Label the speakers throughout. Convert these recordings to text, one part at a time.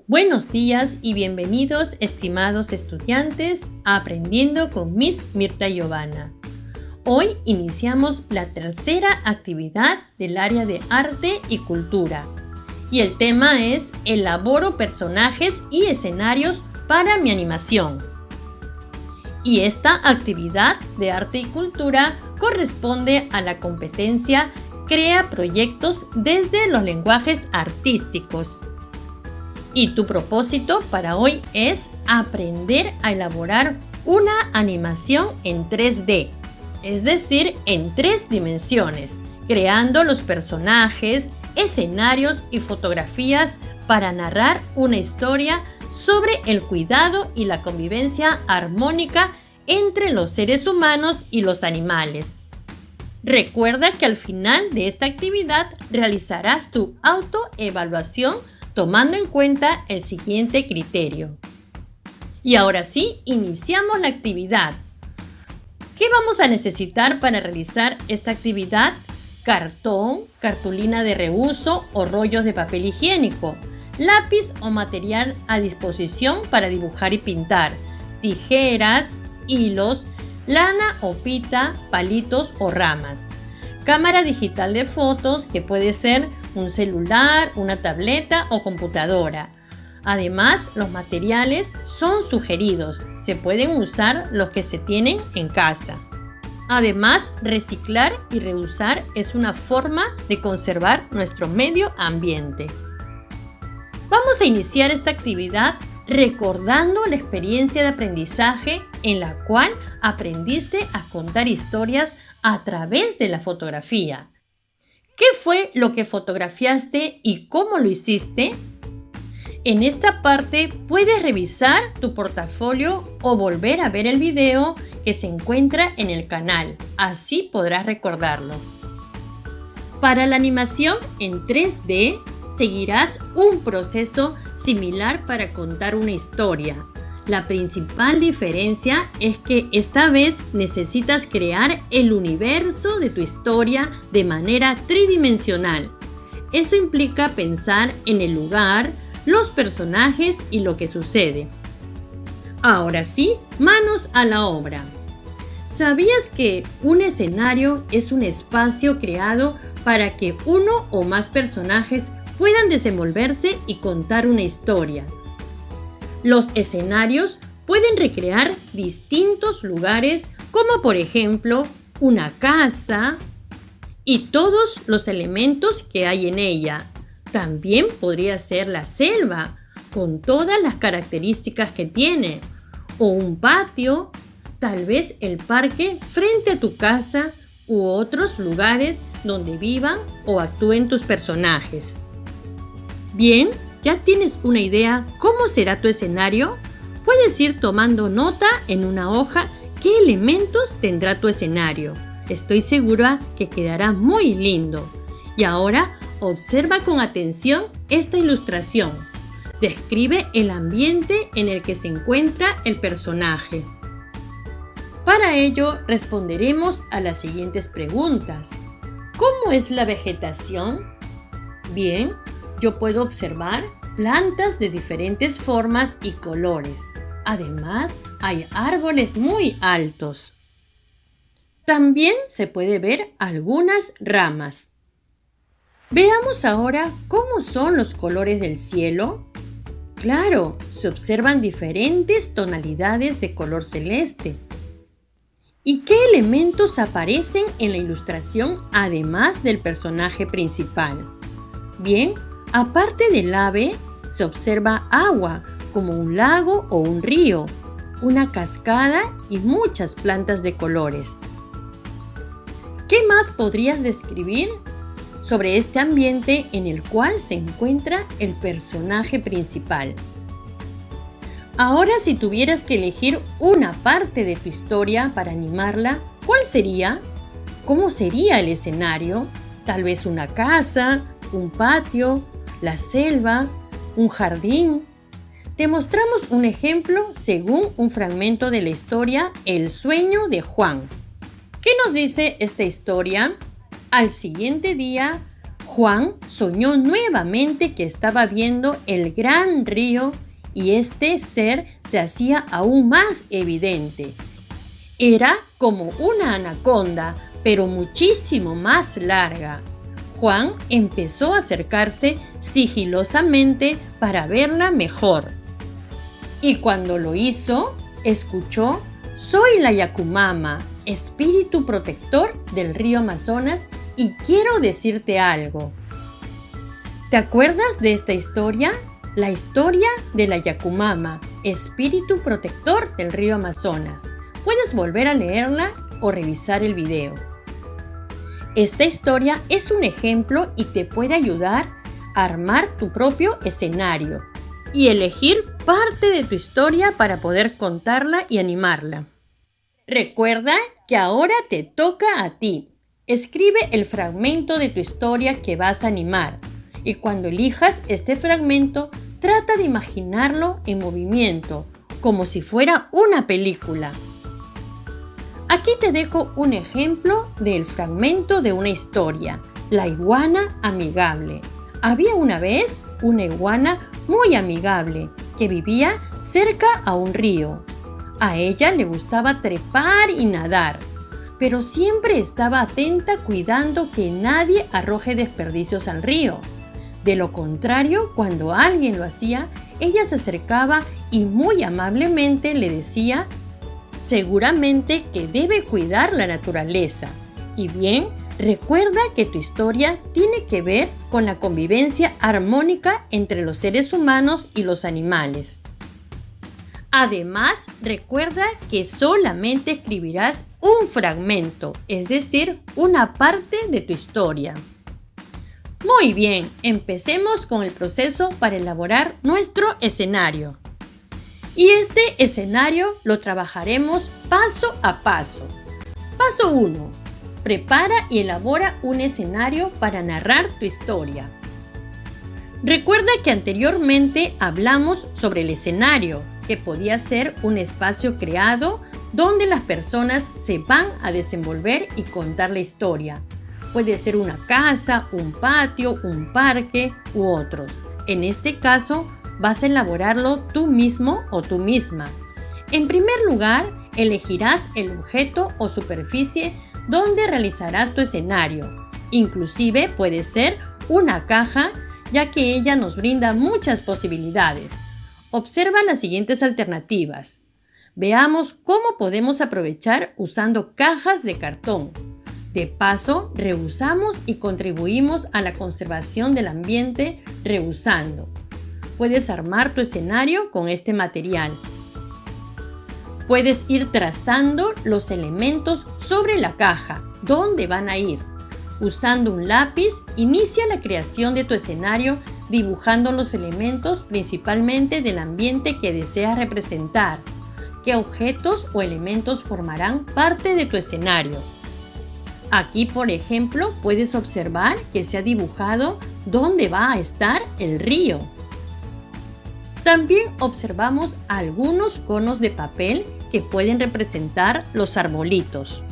Speaker 1: Buenos días y bienvenidos, estimados estudiantes, a Aprendiendo con Miss Mirta Giovanna. Hoy iniciamos la tercera actividad del área de arte y cultura. Y el tema es elaboro personajes y escenarios para mi animación. Y esta actividad de arte y cultura corresponde a la competencia Crea proyectos desde los lenguajes artísticos. Y tu propósito para hoy es aprender a elaborar una animación en 3D, es decir, en 3 dimensiones, creando los personajes, escenarios y fotografías para narrar una historia sobre el cuidado y la convivencia armónica entre los seres humanos y los animales. Recuerda que al final de esta actividad realizarás tu autoevaluación tomando en cuenta el siguiente criterio. Y ahora sí, iniciamos la actividad. ¿Qué vamos a necesitar para realizar esta actividad? Cartón, cartulina de reuso o rollos de papel higiénico, lápiz o material a disposición para dibujar y pintar, tijeras, hilos, lana o pita, palitos o ramas. Cámara digital de fotos, que puede ser un celular, una tableta o computadora. Además, los materiales son sugeridos. Se pueden usar los que se tienen en casa. Además, reciclar y reusar es una forma de conservar nuestro medio ambiente. Vamos a iniciar esta actividad recordando la experiencia de aprendizaje en la cual aprendiste a contar historias a través de la fotografía. ¿Qué fue lo que fotografiaste y cómo lo hiciste? En esta parte puedes revisar tu portafolio o volver a ver el video que se encuentra en el canal, así podrás recordarlo. Para la animación en 3D, seguirás un proceso similar para contar una historia. La principal diferencia es que esta vez necesitas crear el universo de tu historia de manera tridimensional. Eso implica pensar en el lugar, los personajes y lo que sucede. Ahora sí, manos a la obra. ¿Sabías que un escenario es un espacio creado para que uno o más personajes puedan desenvolverse y contar una historia? Los escenarios pueden recrear distintos lugares, como por ejemplo una casa y todos los elementos que hay en ella. También podría ser la selva, con todas las características que tiene, o un patio, tal vez el parque frente a tu casa u otros lugares donde vivan o actúen tus personajes. Bien, ¿ya tienes una idea cómo será tu escenario? Puedes ir tomando nota en una hoja qué elementos tendrá tu escenario. Estoy segura que quedará muy lindo. Y ahora observa con atención esta ilustración. Describe el ambiente en el que se encuentra el personaje. Para ello responderemos a las siguientes preguntas. ¿Cómo es la vegetación? Bien, yo puedo observar plantas de diferentes formas y colores. Además, hay árboles muy altos. También se puede ver algunas ramas. Veamos ahora cómo son los colores del cielo. Claro, se observan diferentes tonalidades de color celeste. ¿Y qué elementos aparecen en la ilustración además del personaje principal? Bien, aparte del ave, se observa agua, como un lago o un río, una cascada y muchas plantas de colores. ¿Qué más podrías describir sobre este ambiente en el cual se encuentra el personaje principal? Ahora, si tuvieras que elegir una parte de tu historia para animarla, ¿cuál sería? ¿Cómo sería el escenario? Tal vez una casa, un patio, la selva, un jardín. Te mostramos un ejemplo según un fragmento de la historia El sueño de Juan. ¿Qué nos dice esta historia? Al siguiente día, Juan soñó nuevamente que estaba viendo el gran río y este ser se hacía aún más evidente. Era como una anaconda, pero muchísimo más larga. Juan empezó a acercarse sigilosamente para verla mejor. Y cuando lo hizo, escuchó: «Soy la Yacumama, espíritu protector del río Amazonas, y quiero decirte algo». ¿Te acuerdas de esta historia? La historia de la Yacumama, espíritu protector del río Amazonas. Puedes volver a leerla o revisar el video. Esta historia es un ejemplo y te puede ayudar a armar tu propio escenario y elegir parte de tu historia para poder contarla y animarla. Recuerda que ahora te toca a ti. Escribe el fragmento de tu historia que vas a animar y cuando elijas este fragmento, trata de imaginarlo en movimiento, como si fuera una película. Aquí te dejo un ejemplo del fragmento de una historia, La iguana amigable. Había una vez una iguana muy amigable que vivía cerca a un río. A ella le gustaba trepar y nadar, pero siempre estaba atenta cuidando que nadie arroje desperdicios al río. De lo contrario, cuando alguien lo hacía, ella se acercaba y muy amablemente le decía: «Seguramente que debe cuidar la naturaleza». Y bien, recuerda que tu historia tiene que ver con la convivencia armónica entre los seres humanos y los animales. Además, recuerda que solamente escribirás un fragmento, es decir, una parte de tu historia. Muy bien, empecemos con el proceso para elaborar nuestro escenario. Y este escenario lo trabajaremos paso a paso. Paso 1. Prepara y elabora un escenario para narrar tu historia. Recuerda que anteriormente hablamos sobre el escenario, que podía ser un espacio creado donde las personas se van a desenvolver y contar la historia. Puede ser una casa, un patio, un parque u otros. En este caso, vas a elaborarlo tú mismo o tú misma. En primer lugar, elegirás el objeto o superficie donde realizarás tu escenario. Inclusive puede ser una caja, ya que ella nos brinda muchas posibilidades. Observa las siguientes alternativas. Veamos cómo podemos aprovechar usando cajas de cartón. De paso, reusamos y contribuimos a la conservación del ambiente reusando. Puedes armar tu escenario con este material. Puedes ir trazando los elementos sobre la caja, dónde van a ir. Usando un lápiz, inicia la creación de tu escenario dibujando los elementos principalmente del ambiente que deseas representar. ¿Qué objetos o elementos formarán parte de tu escenario? Aquí, por ejemplo, puedes observar que se ha dibujado dónde va a estar el río. También observamos algunos conos de papel que pueden representar los arbolitos.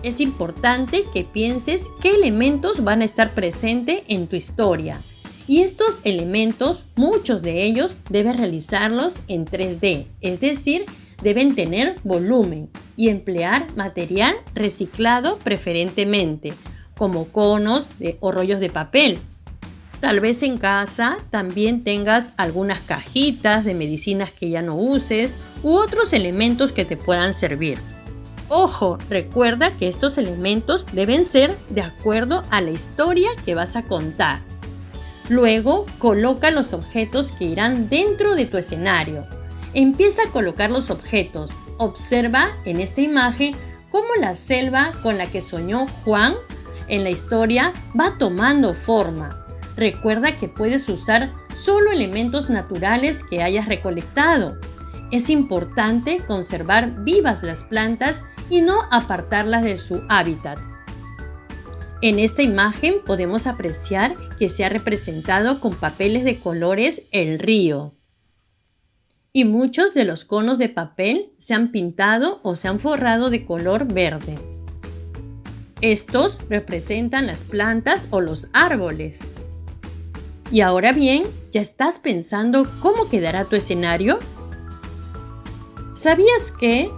Speaker 1: Es importante que pienses qué elementos van a estar presentes en tu historia. Y estos elementos, muchos de ellos, debes realizarlos en 3D, es decir, deben tener volumen y emplear material reciclado preferentemente, como conos o rollos de papel. Tal vez en casa también tengas algunas cajitas de medicinas que ya no uses u otros elementos que te puedan servir. Ojo, recuerda que estos elementos deben ser de acuerdo a la historia que vas a contar. Luego, coloca los objetos que irán dentro de tu escenario. Empieza a colocar los objetos. Observa en esta imagen cómo la selva con la que soñó Juan en la historia va tomando forma. Recuerda que puedes usar solo elementos naturales que hayas recolectado. Es importante conservar vivas las plantas y no apartarlas de su hábitat. En esta imagen podemos apreciar que se ha representado con papeles de colores el río. Y muchos de los conos de papel se han pintado o se han forrado de color verde. Estos representan las plantas o los árboles. Y ahora bien, ¿ya estás pensando cómo quedará tu escenario? ¿Sabías que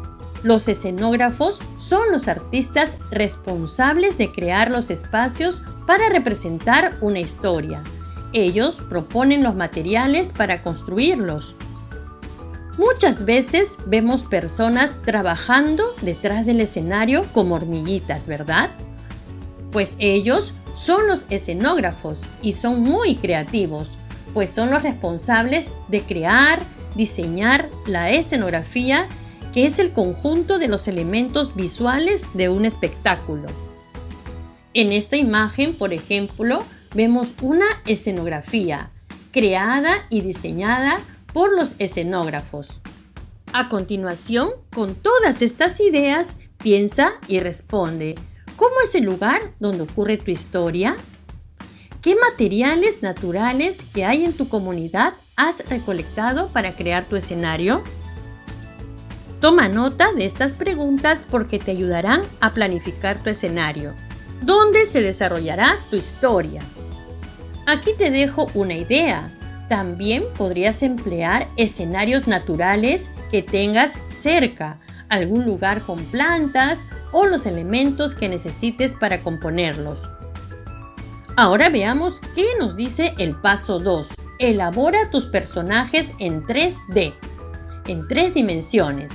Speaker 1: los escenógrafos son los artistas responsables de crear los espacios para representar una historia? Ellos proponen los materiales para construirlos. Muchas veces vemos personas trabajando detrás del escenario como hormiguitas, ¿verdad? Pues ellos son los escenógrafos y son muy creativos, pues son los responsables de crear, diseñar la escenografía, que es el conjunto de los elementos visuales de un espectáculo. En esta imagen, por ejemplo, vemos una escenografía creada y diseñada por los escenógrafos. A continuación, con todas estas ideas, piensa y responde: ¿cómo es el lugar donde ocurre tu historia? ¿Qué materiales naturales que hay en tu comunidad has recolectado para crear tu escenario? Toma nota de estas preguntas porque te ayudarán a planificar tu escenario, donde se desarrollará tu historia. Aquí te dejo una idea. También podrías emplear escenarios naturales que tengas cerca, algún lugar con plantas o los elementos que necesites para componerlos. Ahora veamos qué nos dice el paso 2. Elabora tus personajes en 3D, en 3 dimensiones.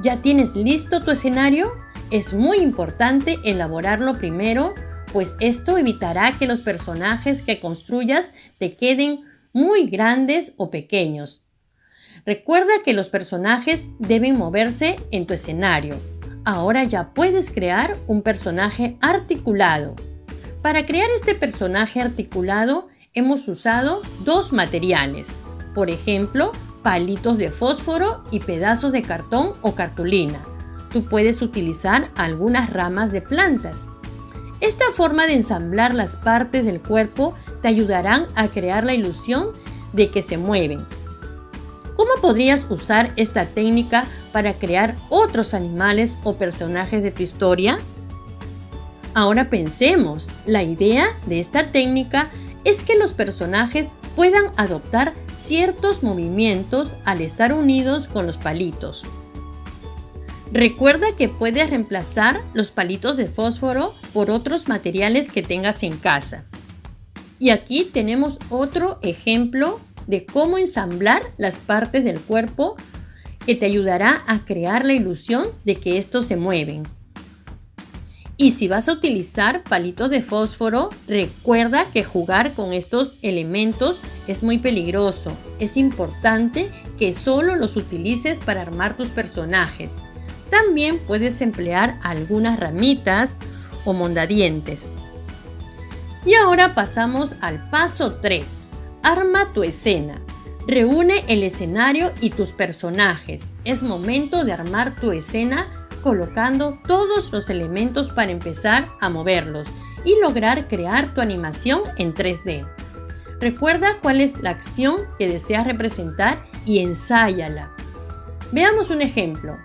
Speaker 1: ¿Ya tienes listo tu escenario? Es muy importante elaborarlo primero, pues esto evitará que los personajes que construyas te queden muy grandes o pequeños. Recuerda que los personajes deben moverse en tu escenario. Ahora ya puedes crear un personaje articulado. Para crear este personaje articulado hemos usado 2 materiales. Por ejemplo, palitos de fósforo y pedazos de cartón o cartulina. Tú puedes utilizar algunas ramas de plantas. Esta forma de ensamblar las partes del cuerpo te ayudarán a crear la ilusión de que se mueven. ¿Cómo podrías usar esta técnica para crear otros animales o personajes de tu historia? Ahora pensemos, la idea de esta técnica es que los personajes puedan adoptar ciertos movimientos al estar unidos con los palitos. Recuerda que puedes reemplazar los palitos de fósforo por otros materiales que tengas en casa. Y aquí tenemos otro ejemplo de cómo ensamblar las partes del cuerpo que te ayudará a crear la ilusión de que estos se mueven. Y si vas a utilizar palitos de fósforo, recuerda que jugar con estos elementos es muy peligroso. Es importante que solo los utilices para armar tus personajes. También puedes emplear algunas ramitas o mondadientes. Y ahora pasamos al paso 3. Arma tu escena. Reúne el escenario y tus personajes. Es momento de armar tu escena colocando todos los elementos para empezar a moverlos y lograr crear tu animación en 3D. Recuerda cuál es la acción que deseas representar y ensáyala. Veamos un ejemplo.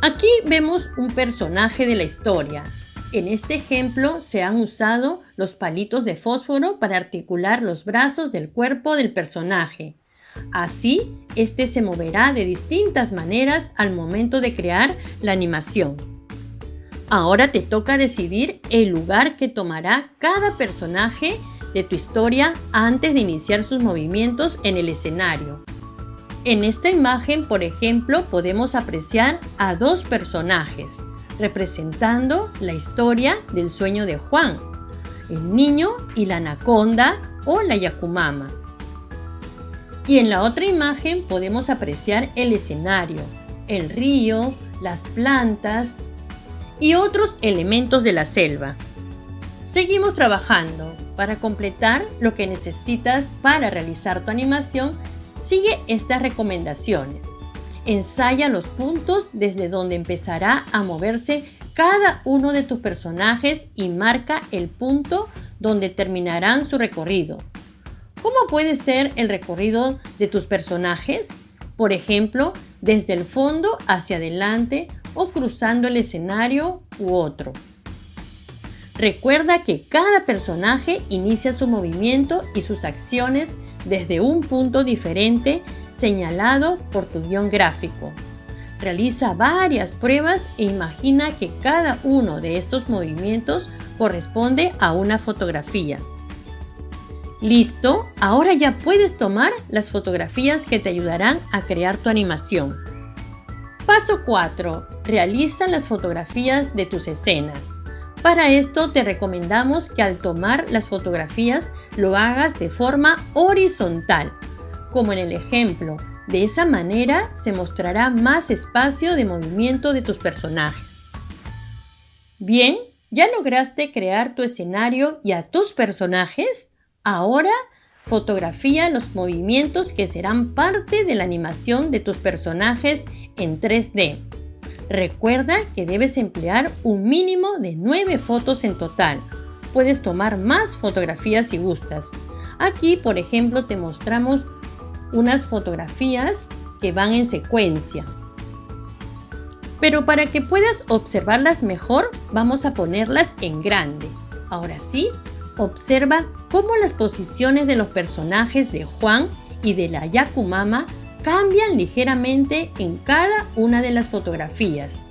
Speaker 1: Aquí vemos un personaje de la historia. En este ejemplo se han usado los palitos de fósforo para articular los brazos del cuerpo del personaje. Así, este se moverá de distintas maneras al momento de crear la animación. Ahora te toca decidir el lugar que tomará cada personaje de tu historia antes de iniciar sus movimientos en el escenario. En esta imagen, por ejemplo, podemos apreciar a 2 personajes, representando la historia del sueño de Juan, el niño y la anaconda o la Yakumama. Y en la otra imagen podemos apreciar el escenario, el río, las plantas y otros elementos de la selva. Seguimos trabajando. Para completar lo que necesitas para realizar tu animación, sigue estas recomendaciones. Ensaya los puntos desde donde empezará a moverse cada uno de tus personajes y marca el punto donde terminarán su recorrido. ¿Cómo puede ser el recorrido de tus personajes? Por ejemplo, desde el fondo hacia adelante o cruzando el escenario u otro. Recuerda que cada personaje inicia su movimiento y sus acciones desde un punto diferente señalado por tu guión gráfico. Realiza varias pruebas e imagina que cada uno de estos movimientos corresponde a una fotografía. ¿Listo? Ahora ya puedes tomar las fotografías que te ayudarán a crear tu animación. Paso 4. Realiza las fotografías de tus escenas. Para esto te recomendamos que al tomar las fotografías lo hagas de forma horizontal, como en el ejemplo. De esa manera se mostrará más espacio de movimiento de tus personajes. Bien, ¿ya lograste crear tu escenario y a tus personajes? Ahora fotografía los movimientos que serán parte de la animación de tus personajes en 3D. Recuerda que debes emplear un mínimo de 9 fotos en total. Puedes tomar más fotografías si gustas. Aquí, por ejemplo, te mostramos unas fotografías que van en secuencia. Pero para que puedas observarlas mejor, vamos a ponerlas en grande. Ahora sí, observa cómo las posiciones de los personajes de Juan y de la Yakumama cambian ligeramente en cada una de las fotografías.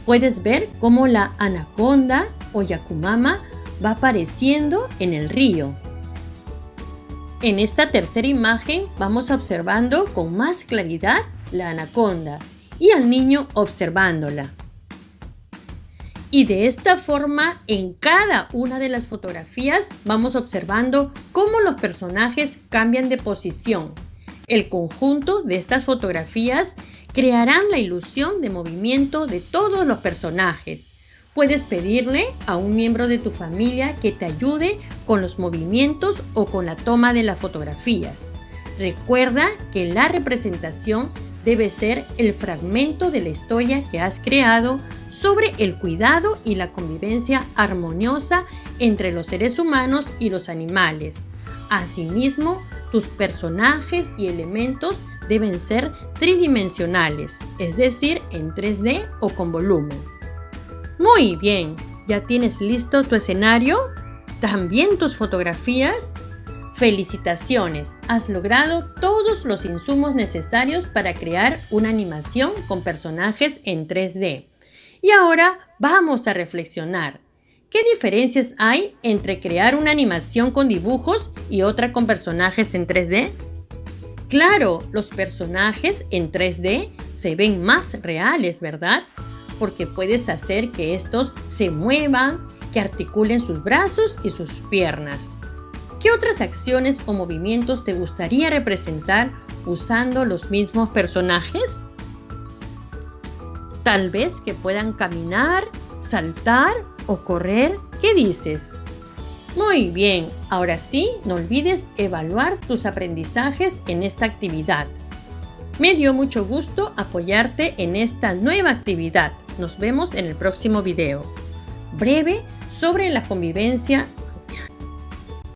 Speaker 1: Puedes ver cómo la anaconda o Yakumama va apareciendo en el río. En esta tercera imagen vamos observando con más claridad la anaconda y al niño observándola. Y de esta forma, en cada una de las fotografías vamos observando cómo los personajes cambian de posición. El conjunto de estas fotografías crearán la ilusión de movimiento de todos los personajes. Puedes pedirle a un miembro de tu familia que te ayude con los movimientos o con la toma de las fotografías. Recuerda que la representación debe ser el fragmento de la historia que has creado sobre el cuidado y la convivencia armoniosa entre los seres humanos y los animales. Asimismo, tus personajes y elementos deben ser tridimensionales, es decir, en 3D o con volumen. Muy bien, ¿ya tienes listo tu escenario? ¿También tus fotografías? ¡Felicitaciones! Has logrado todos los insumos necesarios para crear una animación con personajes en 3D. Y ahora vamos a reflexionar. ¿Qué diferencias hay entre crear una animación con dibujos y otra con personajes en 3D? Claro, los personajes en 3D se ven más reales, ¿verdad? Porque puedes hacer que estos se muevan, que articulen sus brazos y sus piernas. ¿Qué otras acciones o movimientos te gustaría representar usando los mismos personajes? Tal vez que puedan caminar, saltar o correr. ¿Qué dices? Muy bien, ahora sí, no olvides evaluar tus aprendizajes en esta actividad. Me dio mucho gusto apoyarte en esta nueva actividad. Nos vemos en el próximo video. Breve sobre la convivencia